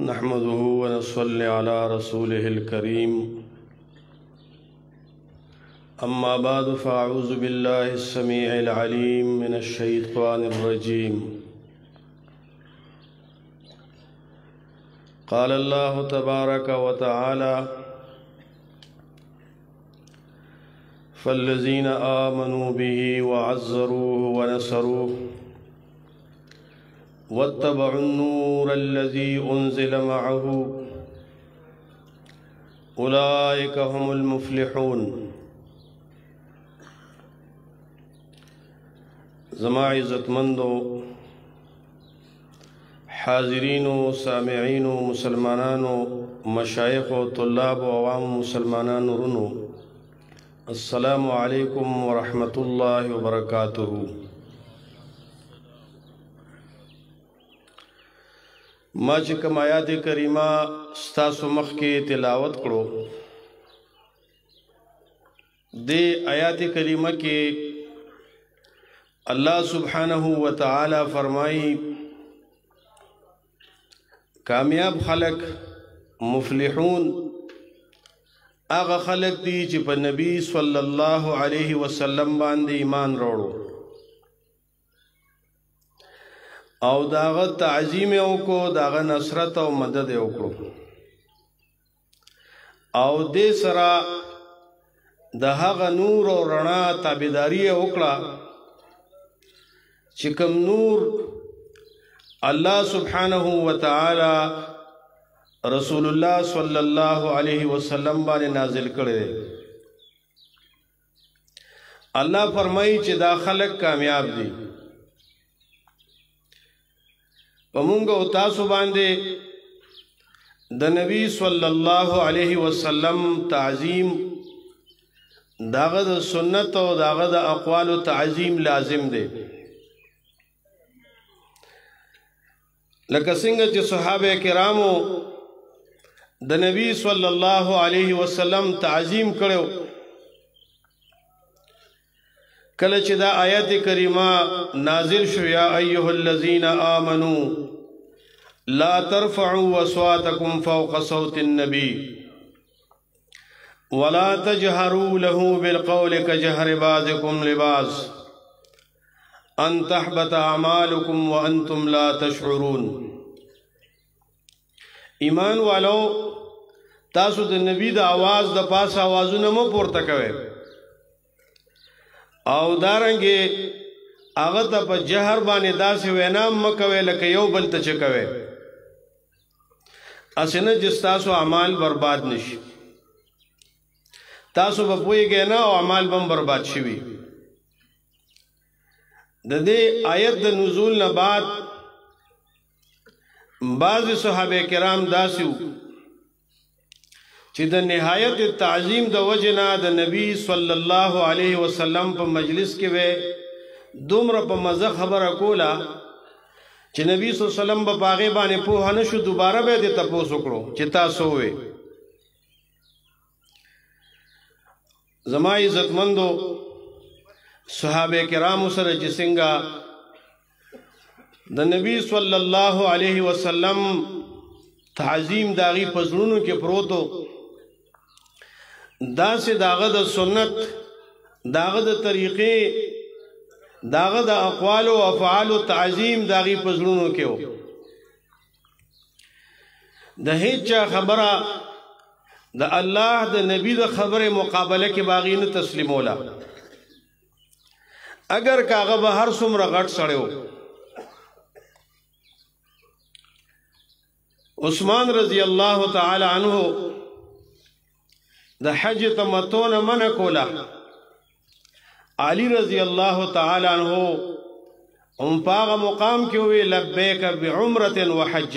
नहमदुहु व नस्सल्ली अला रसूलिहिल करीम अम्मा बाद फ़अऊज़ु बिल्लाहिस समीइल अलीम मिनश शैतानिर रजीम क़ाल अल्लाहु तबारक व तआला फ़ल्लज़ीना आमनू बिही व अज़्ज़रूहु व नसरूहु वत्तबअुन नूरल्लज़ी उन्ज़िल मअहू उलाइका हुमुल मुफ़्लिहून। ज़मा इज़्ज़तमंदो हाज़िरीनो सामिईनो मुसलमानानो मशाइख़ो तुल्लाब व अवाम मुसलमानानो रुनो अस्सलामु अलैकुम व रहमतुल्लाहि व बरकातुहू। मा چې کوم آیات کریمه ستاسو مخ کې تلاوت کړو دې آیات کریمه کې الله سبحانه و تعالی فرمایي کامیاب خلق مفلحون هغه خلق دي چې په نبی صلی الله علیه وسلم باندې ایمان وروړو او داغه تعظیم او کو داغه نصرت او مدد او کو او دې سره د هغه نور او رڼا تابعداري وکړه چې کوم نور الله سبحانه و تعالی رسول الله صلی الله علیه وسلم باندې نازل کړي الله فرمایي چې دا خلق کامیاب دي پمونگا و تاسو باندے دا نبی صلی اللہ علیہ وسلم تعظیم داغد سنت و داغد اقوال و تعظیم لازم دے لکه څنګه چې صحابه کرامو د نبی صلی اللہ علیہ وسلم تعظیم کړو کله چې دا آیت کریمه نازل شو یا ایها الذین آمنوا لا ترفعوا اصواتکم فوق صوت النبی ولا تجهروا له بالقول كجهر بعضكم لبعض ان تحبط اعمالكم وانتم لا تشعرون۔ ایمان والو تاسو د نبی د आवाज د پاس आवाजونه مو پورته کوئ او دارنګه هغه ته په جهر باندې داسې وینا مکوي لکه یو بل ته چکوي اسنه چې تاسو اعمال برباد نشي تاسو په پويږئ نه او اعمال بم برباد شي۔ د دې آیت د نزول نه بعد بعض صحابه کرام داسیو چې د نهایت تعظیم د وجنا د نبی صلی الله علیه وسلم په مجلس کې وې دومره په مزه خبره کوله چې نبی صلی الله علیه وسلم په باغې باندې په هنه شو دوباره به د تاسو کړو چې تاسو وې زما عزتمندو صحابه کرام سره چې څنګه د نبی صلی الله علیه وسلم تعظیم داغي پزړونو کې پروتو دا سے داغه د سنت داغه د طریقې داغه د اقوال او افعال او تعظیم داغي پزړونو کې و د هیڅ خبره د الله د نبی د خبره مقابله کې باغی نه تسلیمولا اگر کاغه به هر څومره غټ سړیو عثمان رضی الله تعالی عنہ د حج تمتون من کولا علی رضی الله تعالی عنہ هم پاغه مقام کې وی لبیک بعمره وحج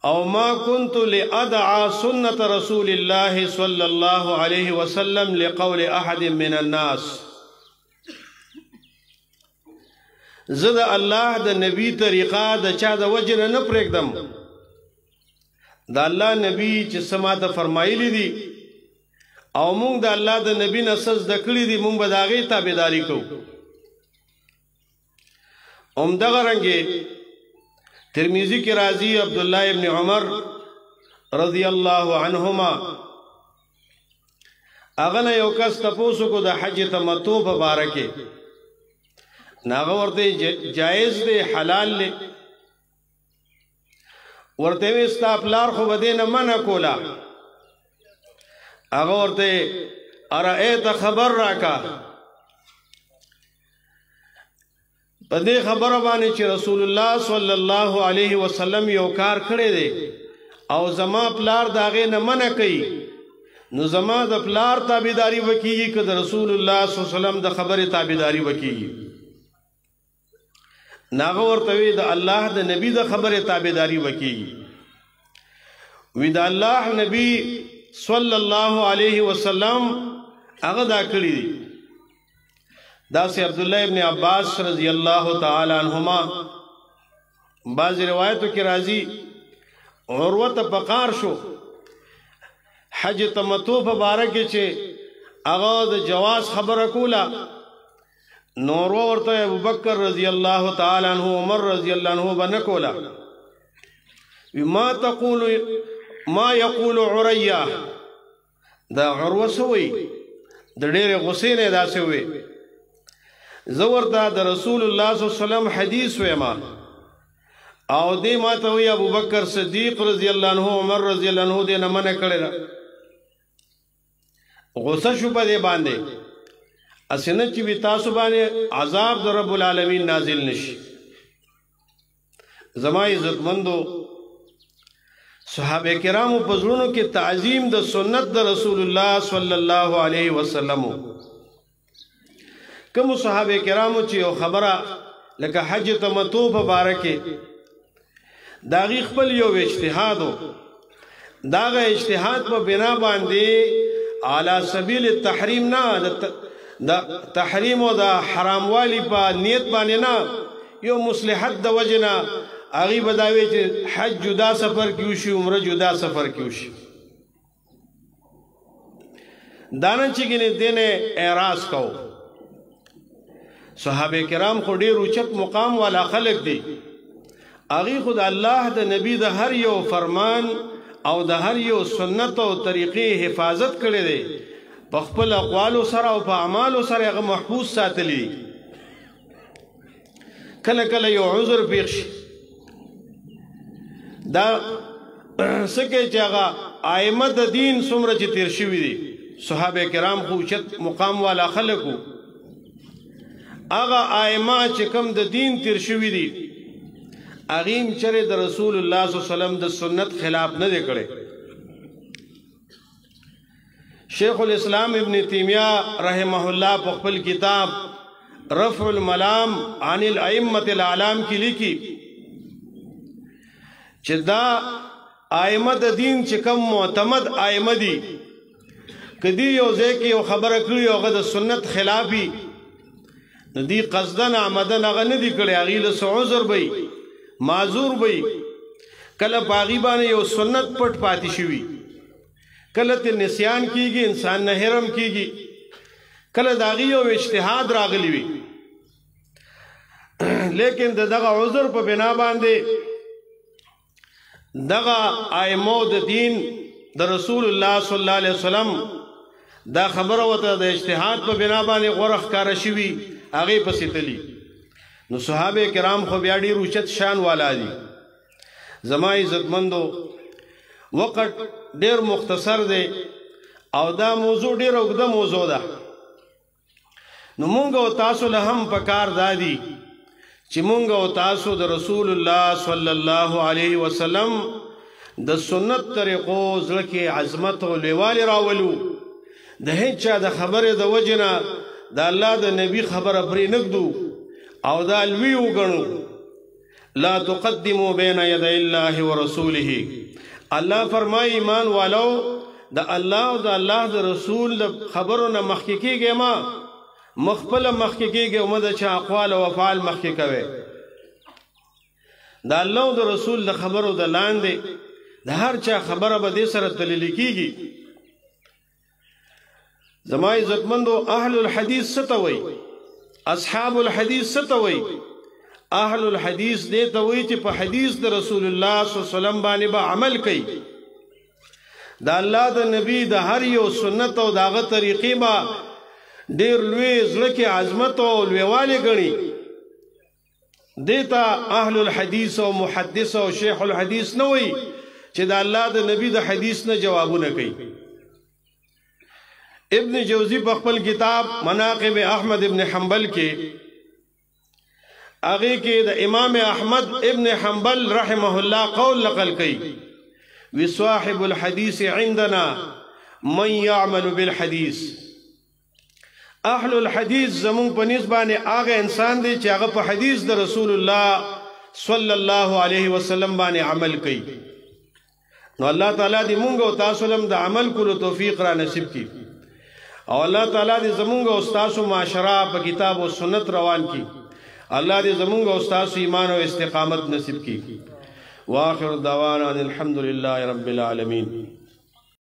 او ما كنت لادعى سنه رسول الله صلى الله عليه وسلم لقول احد من الناس زد الله د نبی طریقه د چا د وجنه نه پرېږدم دا الله نبی چې سماته فرمایلی دي او مونږ د الله د نبی نسز د کړی دي مونږ به داغه تابعداري کوو دغه رنګه ترمذی کې راځي عبد الله ابن عمر رضی الله عنهما اغه یو کس تاسو کو د حج تمتع په باره کې ناغه ورته جائز دی حلال دی ورته وستا پلار خو بده نه منع کولا اغه ورته ارایت خبر راکا پدې خبره باندې چې رسول الله صلی الله علیه وسلم یو کار کړی دی او زما پلار داغه نه منع کوي نو زما د پلار تابعداري وکيږي که د رسول الله صلی الله علیه وسلم د خبره تابعداري وکيږي ناغه ورته وی د الله د نبی د خبره تابعداري وکيږي وی د الله نبی صلی الله علیه وسلم هغه دا کړی دی دا سے عبداللہ ابن عباس رضی اللہ تعالی عنہما بعض روایتوں کی راضی عروت پکار شو حج تمتع مبارک چه اغا د جواز خبر کولا نور ورته ابو بکر رضی اللہ تعالی عنہ عمر رضی اللہ عنہ بنکولا ما یقول عریا دا عروه سوی د ډېر غصې نه دا سوی زورتا د رسول الله صلی الله علیه وسلم حدیث ویما او دې ما ته وی ابو بکر صدیق رضی الله عنه عمر رضی الله عنه دې نه منع کړل غصه شو په دې باندې اسنه چې وی تاسو باندې عذاب د رب العالمین نازل نشي زما عزت مندو صحابه کرامو په زړونو کې تعظیم د سنت د رسول الله صلی الله علیه وسلم کوم صحابه کرامو چې یو خبره لکه حج تمتع مبارکه داغي خپل یو اجتهاد داغه اجتهاد په بنا باندې اعلی سبیل التحریم نه د تحریم او د حرام والی په نیت باندې نه یو مصلحت د وجنا اغي بداوي چې حج جدا سفر کیو شي عمره جدا سفر کیو شي دانه چې ګنې دینه اعراض کو صحابه کرام خو ډیر اوچت مقام والا خلق دي اغي خود الله د نبی د هر یو فرمان او د هر یو سنت او طریقې حفاظت کړي دي په خپل اقوال سره او په اعمال سره هغه محفوظ ساتلي کله کله یو عذر پیښ دا سکه چې هغه ائمه د دین څومره چې تیر شوی دي صحابه کرام خو اوچت مقام والا خلقو اغا ائمه چې کوم د دین تیر شوی دي اغیم چره د رسول الله صلی الله علیه وسلم د سنت خلاف نه دی کړي شیخ الاسلام ابن تیمیہ رحمه الله په خپل کتاب رفع الملام عن الائمه الاعلام کې لیکي چې دا ائمه د دین چې کوم معتمد ائمه دي کدی یو ځکه یو خبره کړی او غد سنت خلافی ندی قصدن عمدن هغه نه دی کړی هغه له عذر وي معذور وي کله باغی باندې یو سنت پټ پاتې شوی کله ته نسیان کیږي انسان نه حرم کیږي کله داغي یو اجتهاد راغلی وي لیکن دغه عذر په بنا باندې دغه ائمه د دین د رسول الله صلی الله علیه وسلم دا خبره وته د اجتهاد په بنا باندې غورخ کار شوی هغه پسې تلی نو صحابه کرام خو بیا ډیر اوچت شان والا دي زما عزت مندو وقت ډیر مختصر دی او دا موضوع ډیر اوږده موضوع ده نو مونږ او تاسو له هم پکار دادي چې مونږ او تاسو د رسول الله صلی الله علیه وسلم د سنت طریقو زړه کې عظمت او لیوال راولو د هیڅ د خبره د وجنه د الله د نبی خبره پرې نګدو او دا لوی وګڼو لا تقدموا بين يدي الله ورسوله الله فرمای ایمان والو د الله او د الله د رسول خبرونه مخکې کېږي ما مخبل مخکې کېږي او د چا اقوال او افعال مخکې کوي د الله او د رسول د خبرو د لاندې د هر چا خبره به دې سره دلیل کېږي زما عزتمندو اهل الحديث ستوي اصحاب الحديث ستوي اهل الحدیث دې ته وایي چې په حدیث د رسول الله صلی الله علیه وسلم باندې به عمل کوي دا الله د نبی د هر یو سنت او داغه طریقې با ډیر لوی زړه کې عظمت او لویوالی غني دیتا اهل الحدیث او محدث او شیخ الحدیث نه وایي چې دا الله د نبی د حدیث نه جوابونه کوي ابن جوزی په خپل کتاب مناقب احمد ابن حنبل کې هغه کې د امام احمد ابن حنبل رحمه الله قول نقل کړي وصاحب الحديث عندنا من يعمل بالحديث اهل الحديث زمون په نسبانه هغه انسان دی چې هغه په حدیث د رسول الله صلی الله علیه وسلم باندې عمل کوي نو الله تعالی دې مونږ او تاسو لم د عمل کولو توفیق را نصیب کړي او الله تعالی دې زمونږ او تاسو معاشره په کتاب او سنت روان کړي الله دې زمونږ او تاسو ایمان او استقامت نصیب کړي واخر دعوانا الحمد لله رب العالمين